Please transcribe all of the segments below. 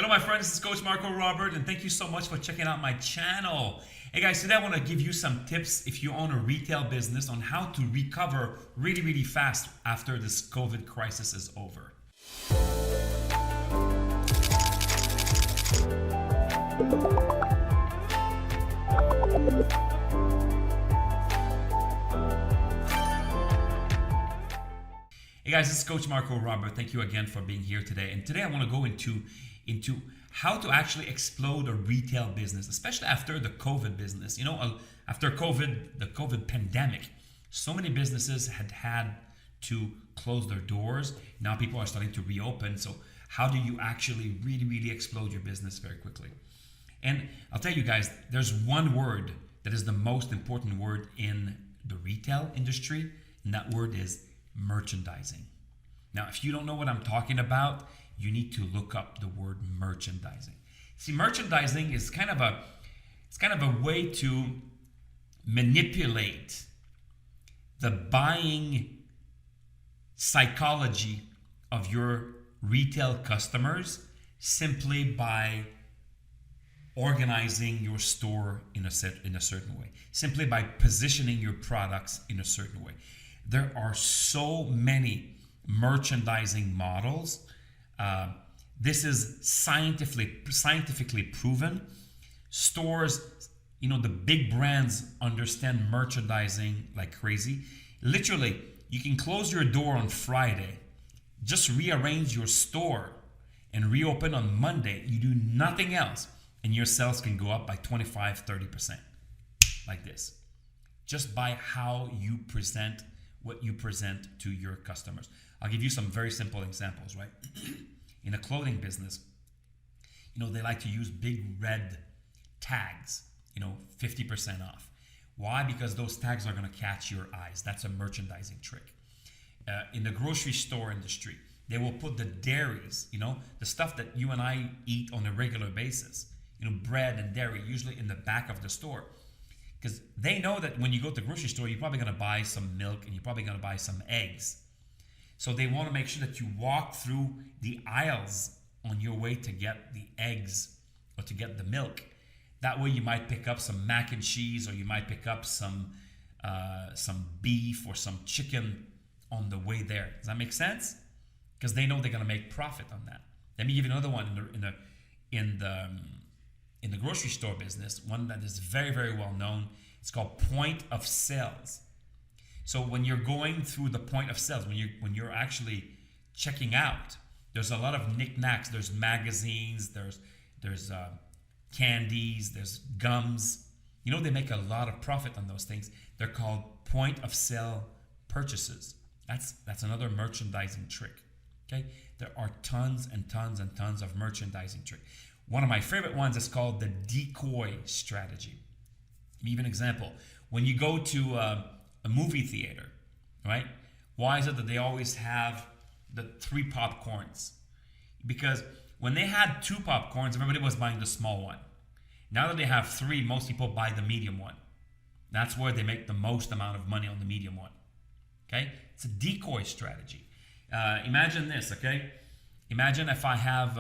Hello, my friends. This is Coach Marco Robert, and thank you so much for checking out my channel. Hey guys, today I want to give you some tips if you own a retail business on how to recover really fast after this COVID crisis is over. Hey guys, this is Coach Marco Robert. Thank you again for being here today. And today I want to go into how to actually explode a retail business, especially after the COVID business. You know, after COVID, the COVID pandemic, so many businesses had to close their doors. Now people are starting to reopen. So how do you actually really explode your business very quickly? And I'll tell you guys, there's one word that is the most important word in the retail industry, and that word is merchandising. Now, if you don't know what I'm talking about, you need to look up the word merchandising. See, merchandising is kind of a way to manipulate the buying psychology of your retail customers simply by organizing your store in a certain way, simply by positioning your products in a certain way. There are so many merchandising models. This is scientifically proven. Stores, the big brands understand merchandising like crazy. Literally, you can close your door on Friday, just rearrange your store and reopen on Monday. You do nothing else, and your sales can go up by 25-30%, like this, just by how you present what you present to your customers. I'll give you some very simple examples, right? In a clothing business, they like to use big red tags, 50% off. Why? Because those tags are going to catch your eyes. That's a merchandising trick. In the grocery store industry, they will put the dairies, the stuff that you and I eat on a regular basis, bread and dairy, usually in the back of the store. Because they know that when you go to the grocery store, you're probably going to buy some milk and you're probably going to buy some eggs. So they want to make sure that you walk through the aisles on your way to get the eggs or to get the milk. That way you might pick up some mac and cheese, or you might pick up some beef or some chicken on the way there. Does that make sense? Because they know they're going to make profit on that. Let me give you another one in the grocery store business, one that is very well known. It's called point of sales. So when you're going through the point of sales, when you're actually checking out, there's a lot of knickknacks. There's magazines, there's candies, there's gums. They make a lot of profit on those things. They're called point of sale purchases. That's another merchandising trick. Okay, there are tons and tons of merchandising trick. One of my favorite ones is called the decoy strategy. Let me give an example. When you go to a movie theater, right? Why is it that they always have the 3 popcorns? Because when they had 2 popcorns, everybody was buying the small one. Now that they have 3, most people buy the medium one. That's where they make the most amount of money, on the medium one. Okay? It's a decoy strategy. Imagine this, okay? Imagine if I have...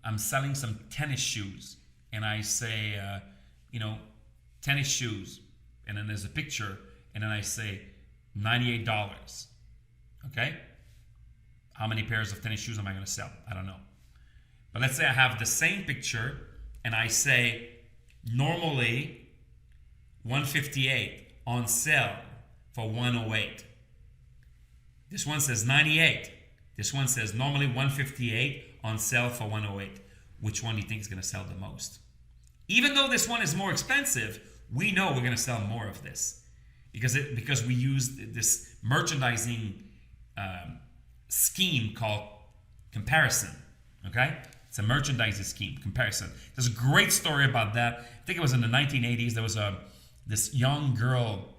I'm selling some tennis shoes, and I say, tennis shoes, and then there's a picture, and then I say $98. Okay? How many pairs of tennis shoes am I going to sell? I don't know. But let's say I have the same picture, and I say normally $158 on sale for $108. This one says $98. This one says normally $158 on sale for $108. Which one do you think is going to sell the most? Even though this one is more expensive, we know we're going to sell more of this because we use this merchandising scheme called comparison. Okay, it's a merchandising scheme, comparison. There's a great story about that. I think it was in the 1980s. There was this young girl.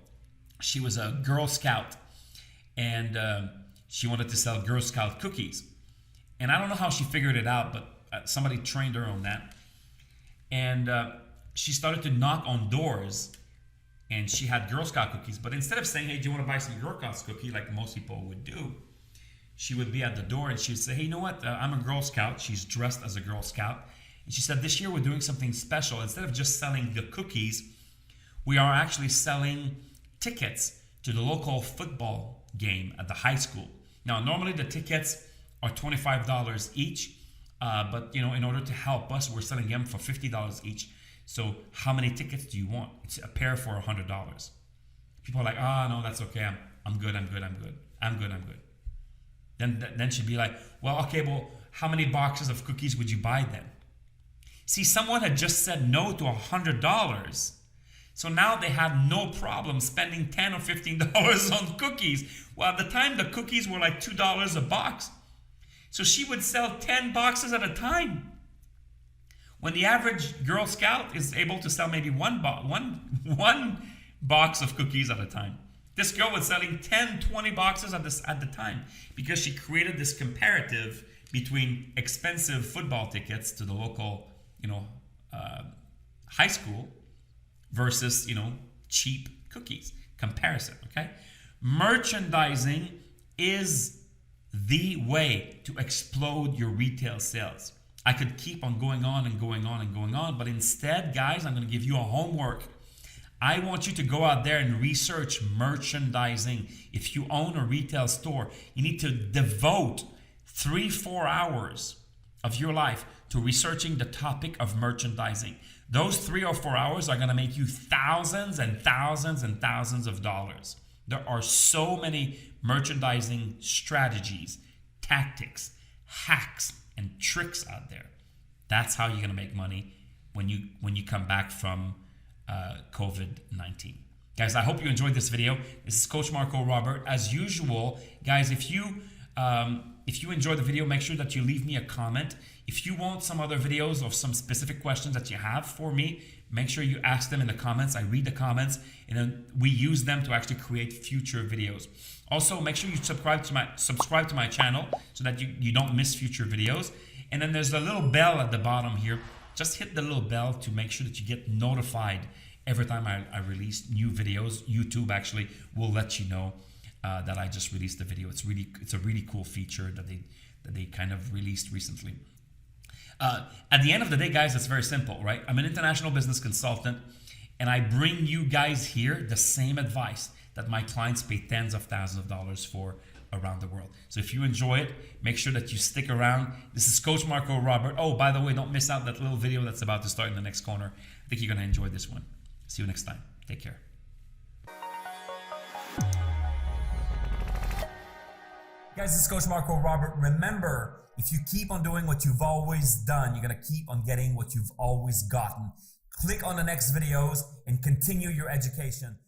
She was a Girl Scout, and she wanted to sell Girl Scout cookies. And I don't know how she figured it out, but somebody trained her on that. And she started to knock on doors, and she had Girl Scout cookies. But instead of saying, hey, do you want to buy some Girl Scout cookie like most people would do, she would be at the door and she would say, hey, you know what? I'm a Girl Scout. She's dressed as a Girl Scout. And she said, this year we're doing something special. Instead of just selling the cookies, we are actually selling tickets to the local football game at the high school. Now, normally the tickets are $25 each, but in order to help us, we're selling them for $50 each. So how many tickets do you want? It's a pair for $100. People are like, no, that's okay. I'm good. Then she'd be like, well, okay, well, how many boxes of cookies would you buy then? See, someone had just said no to $100. So now they had no problem spending $10 or $15 on cookies. Well, at the time, the cookies were like $2 a box. So she would sell 10 boxes at a time. When the average Girl Scout is able to sell maybe one box of cookies at a time. This girl was selling 10, 20 boxes at the time because she created this comparative between expensive football tickets to the local, high school versus, cheap cookies. Comparison, okay? Merchandising is the way to explode your retail sales. I could keep on going on and going on and going on, but instead, guys, I'm going to give you a homework. I want you to go out there and research merchandising. If you own a retail store, you need to devote 3-4 hours of your life to researching the topic of merchandising. Those 3 or 4 hours are going to make you thousands and thousands and thousands of dollars. There are so many merchandising strategies, tactics, hacks, and tricks out there. That's how you're going to make money when you come back from COVID-19. Guys, I hope you enjoyed this video. This is Coach Marco Robert. As usual, guys, if you enjoyed the video, make sure that you leave me a comment. If you want some other videos or some specific questions that you have for me, make sure you ask them in the comments. I read the comments, and then we use them to actually create future videos. Also, make sure you subscribe to my channel so that you don't miss future videos. And then there's a little bell at the bottom here. Just hit the little bell to make sure that you get notified every time I release new videos. YouTube actually will let you know that I just released the video. It's a really cool feature that they kind of released recently. At the end of the day, guys, it's very simple, right? I'm an international business consultant, and I bring you guys here the same advice that my clients pay tens of thousands of dollars for around the world. So if you enjoy it, make sure that you stick around. This is Coach Marco Robert. Oh, by the way, don't miss out that little video that's about to start in the next corner. I think you're going to enjoy this one. See you next time. Take care. Guys, this is Coach Marco Robert. Remember, if you keep on doing what you've always done, you're going to keep on getting what you've always gotten. Click on the next videos and continue your education.